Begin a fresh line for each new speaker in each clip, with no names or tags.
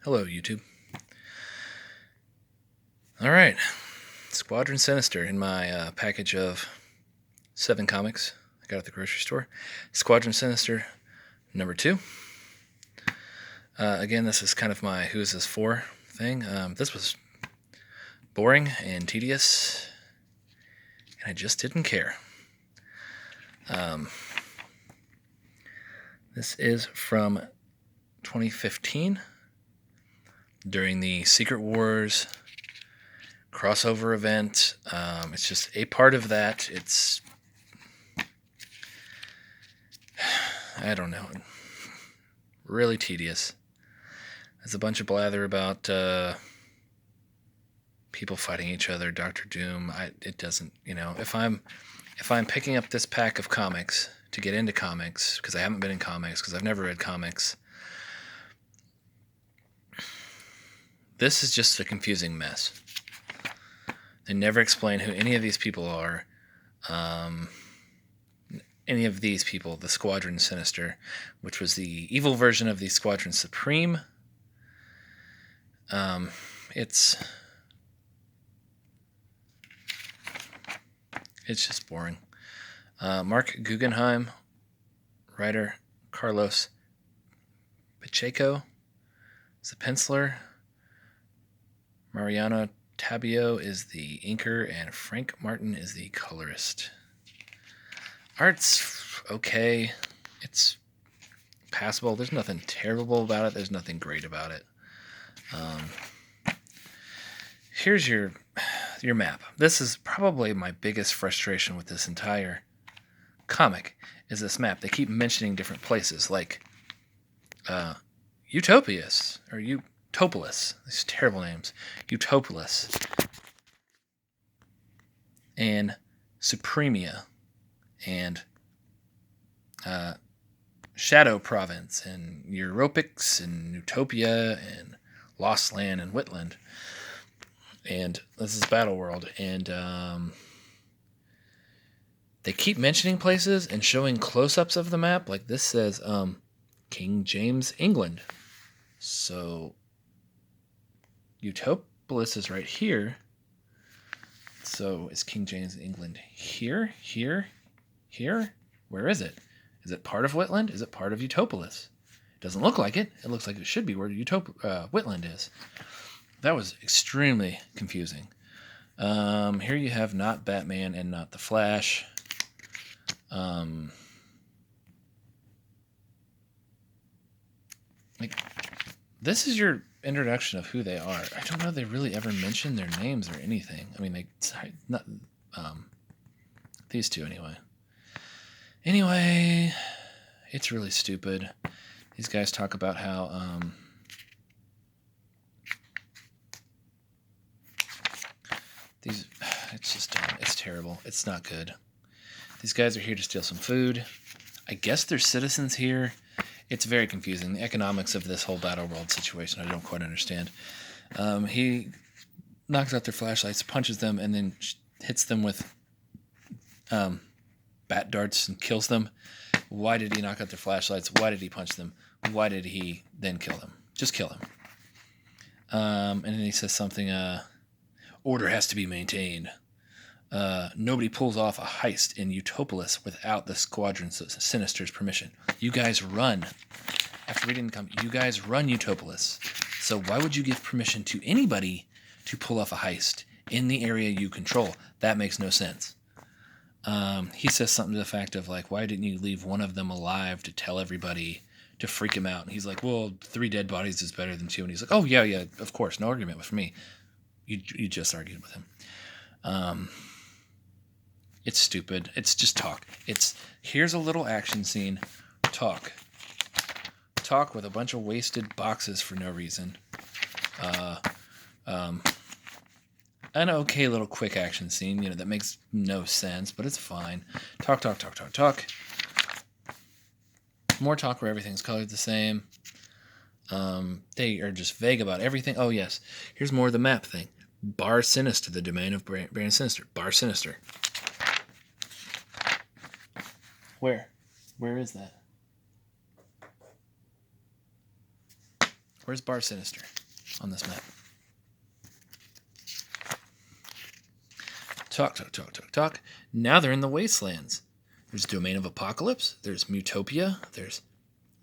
Hello, YouTube. All right, Squadron Sinister in my package of 7 comics I got at the grocery store. Squadron Sinister number 2. Again, this is kind of my Who Is This For thing. This was boring and tedious, and I just didn't care. This is from 2015 during the Secret Wars crossover event. It's just a part of that. I don't know, really tedious. There's a bunch of blather about people fighting each other, Doctor Doom. It doesn't, if I'm picking up this pack of comics to get into comics, because I haven't been in comics, because I've never read comics, this is just a confusing mess. They never explain who any of these people are. Any of these people, the Squadron Sinister, which was the evil version of the Squadron Supreme. It's just boring. Mark Guggenheim, writer Carlos Pacheco is the penciler. Mariano Tabio is the inker, and Frank Martin is the colorist. Art's okay. It's passable. There's nothing terrible about it. There's nothing great about it. Here's your map. This is probably my biggest frustration with this entire comic, is this map. They keep mentioning different places, like Utopias, or Utopolis. These terrible names. Utopolis. And Supremia. And Shadow Province, and Europix, and Utopia, and Lost Land, and Whitland. And this is Battle World. And they keep mentioning places and showing close-ups of the map. Like this says King James, England. So Utopolis is right here. So is King James, England here? Here? Here? Where is it? Is it part of Whitland? Is it part of Utopolis? It doesn't look like it. It looks like it should be where Whitland is. That was extremely confusing. Here you have not Batman and not the Flash. This is your introduction of who they are. I don't know if they really ever mention their names or anything. I mean, these two anyway. Anyway, it's really stupid. These guys talk about how it's just dumb. It's terrible. It's not good. These guys are here to steal some food. I guess they're citizens here. It's very confusing. The economics of this whole Battle World situation, I don't quite understand. He knocks out their flashlights, punches them, and then hits them with bat darts and kills them. Why did he knock out their flashlights? Why did he punch them? Why did he then kill them? Just kill them. And then he says something, order has to be maintained. Nobody pulls off a heist in Utopolis without the Squadron Sinister's permission. You guys run. After reading the comic, you guys run Utopolis. So why would you give permission to anybody to pull off a heist in the area you control? That makes no sense. He says something to the fact of, like, why didn't you leave one of them alive to tell everybody, to freak him out? And he's like, well, 3 dead bodies is better than 2. And he's like, oh, yeah, of course. No argument with me. You just argued with him. It's stupid. It's just talk. Here's a little action scene. Talk with a bunch of wasted boxes for no reason. An okay little quick action scene, that makes no sense, but it's fine. Talk. More talk where everything's colored the same. They are just vague about everything. Oh, yes. Here's more of the map thing. Bar Sinister, the domain of Brand Sinister. Bar Sinister. Where is that? Where's Bar Sinister on this map? Talk. Now they're in the Wastelands. There's Domain of Apocalypse. There's Mutopia. There's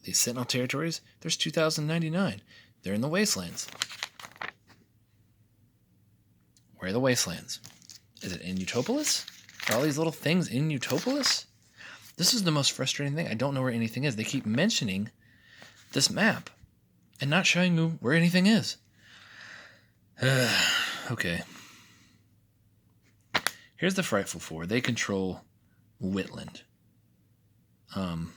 the Sentinel Territories. There's 2099. They're in the Wastelands. Where are the Wastelands? Is it in Utopolis? Are all these little things in Utopolis? This is the most frustrating thing. I don't know where anything is. They keep mentioning this map and not showing me where anything is. Okay. Here's the Frightful Four. They control Whitland. And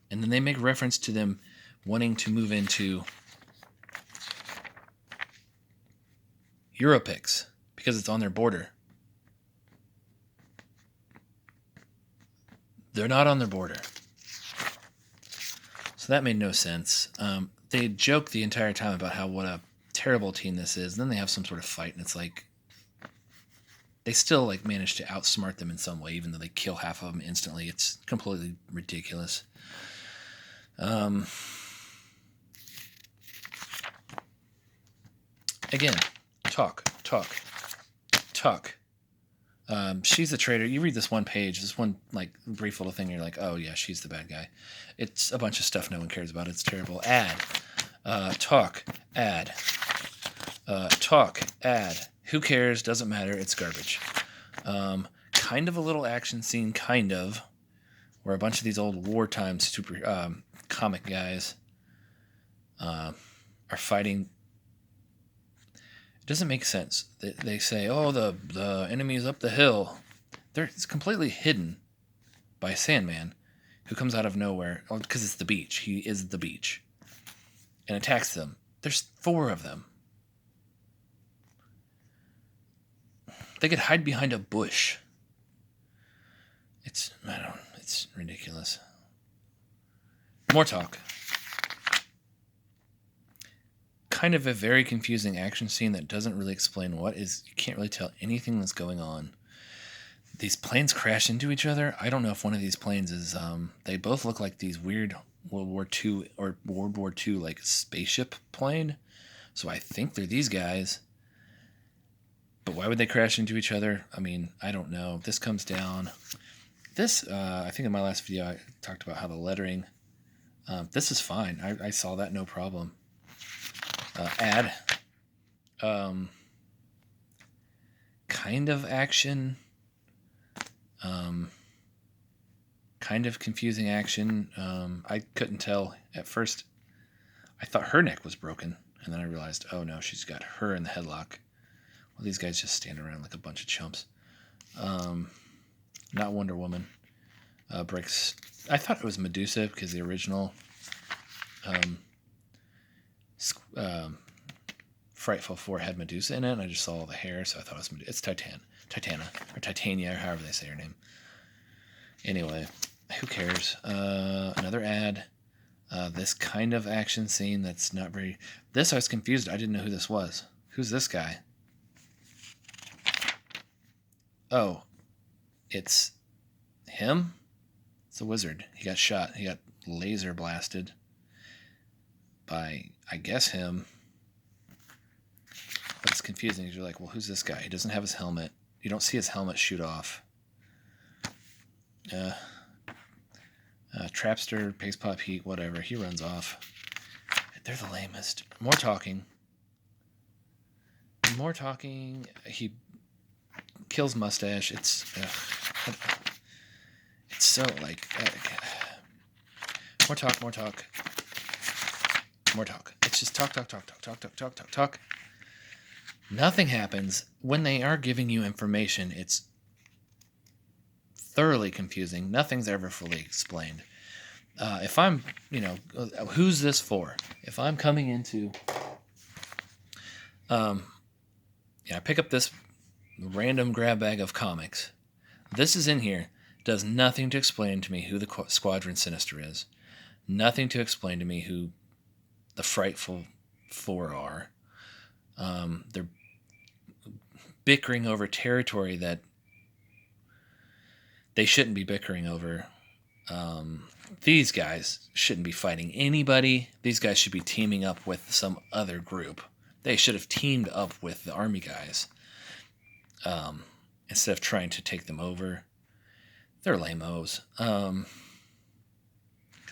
then they make reference to them wanting to move into Europix because it's on their border. They're not on their border. So that made no sense. They joke the entire time about what a terrible team this is. And then they have some sort of fight, and it's like they still manage to outsmart them in some way, even though they kill half of them instantly. It's completely ridiculous. Again, talk. She's the traitor. You read this one page, this one brief little thing, and you're like, oh yeah, she's the bad guy. It's a bunch of stuff no one cares about. It's terrible. Talk. Who cares? Doesn't matter. It's garbage. Kind of a little action scene, where a bunch of these old wartime super comic guys are fighting. It doesn't make sense. They say, oh, the enemy's up the hill. It's completely hidden by Sandman, who comes out of nowhere, because it's the beach. He is the beach. And attacks them. There's 4 of them. They could hide behind a bush. It's ridiculous. More talk. Kind of a very confusing action scene that doesn't really explain you can't really tell anything that's going on. These planes crash into each other. I don't know if one of these planes is, they both look like these weird World War II or World War II spaceship plane. So I think they're these guys. But why would they crash into each other? I mean, I don't know. This comes down. I think in my last video I talked about how the lettering. This is fine. I saw that, no problem. Kind of action. Kind of confusing action. I couldn't tell at first. I thought her neck was broken, and then I realized, oh no, she's got her in the headlock. Well, these guys just stand around like a bunch of chumps. Not Wonder Woman. Breaks. I thought it was Medusa because the original Frightful Four had Medusa in it, and I just saw all the hair, so I thought it was Medusa. It's Titana, or Titania, or however they say her name. Anyway, who cares? Another ad. This kind of action scene that's not very... This, I was confused. I didn't know who this was. Who's this guy? Oh, it's him? It's a wizard. He got shot. He got laser blasted by, I guess, him. But it's confusing because you're like, well, who's this guy? He doesn't have his helmet. You don't see his helmet shoot off. Trapster, Paste Pop Heat, whatever. He runs off. They're the lamest. More talking. He kills Mustache. It's so more talk. It's just talk. Nothing happens. When they are giving you information, it's thoroughly confusing. Nothing's ever fully explained. If I'm, who's this for? If I'm coming into, I pick up this random grab bag of comics. This is in here. Does nothing to explain to me who the Squadron Sinister is. Nothing to explain to me who the Frightful Four are. They're bickering over territory that they shouldn't be bickering over. These guys shouldn't be fighting anybody. These guys should be teaming up with some other group. They should have teamed up with the army guys instead of trying to take them over. They're lame-os. 'Cause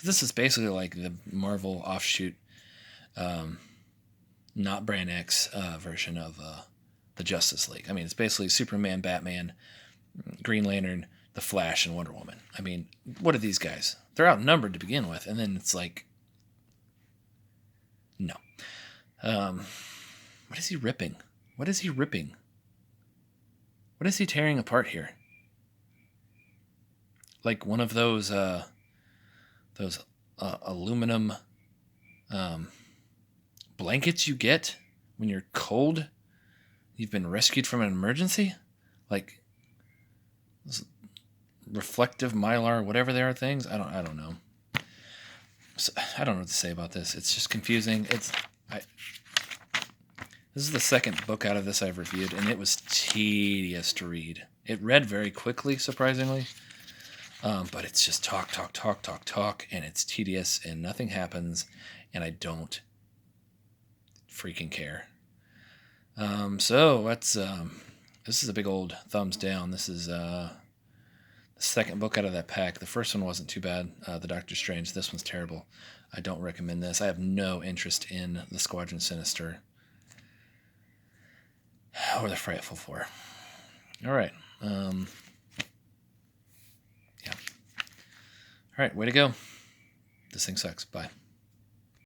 this is basically like the Marvel offshoot, not Brand X version of the Justice League. I mean, it's basically Superman, Batman, Green Lantern, the Flash, and Wonder Woman. I mean, what are these guys? They're outnumbered to begin with, and then it's like, no. What is he ripping? What is he ripping? What is he tearing apart here? Like one of those aluminum blankets you get when you're cold. You've been rescued from an emergency, like reflective mylar, whatever they are things. I don't know. So, I don't know what to say about this. It's just confusing. This is the second book out of this I've reviewed, and it was tedious to read. It read very quickly, surprisingly, but it's just talk, and it's tedious, and nothing happens, and I don't freaking care. So let's. This is a big old thumbs down. This is the second book out of that pack. The first one wasn't too bad. The Doctor Strange. This one's terrible. I don't recommend this. I have no interest in the Squadron Sinister or the Frightful Four. All right. Yeah. All right. Way to go. This thing sucks. Bye.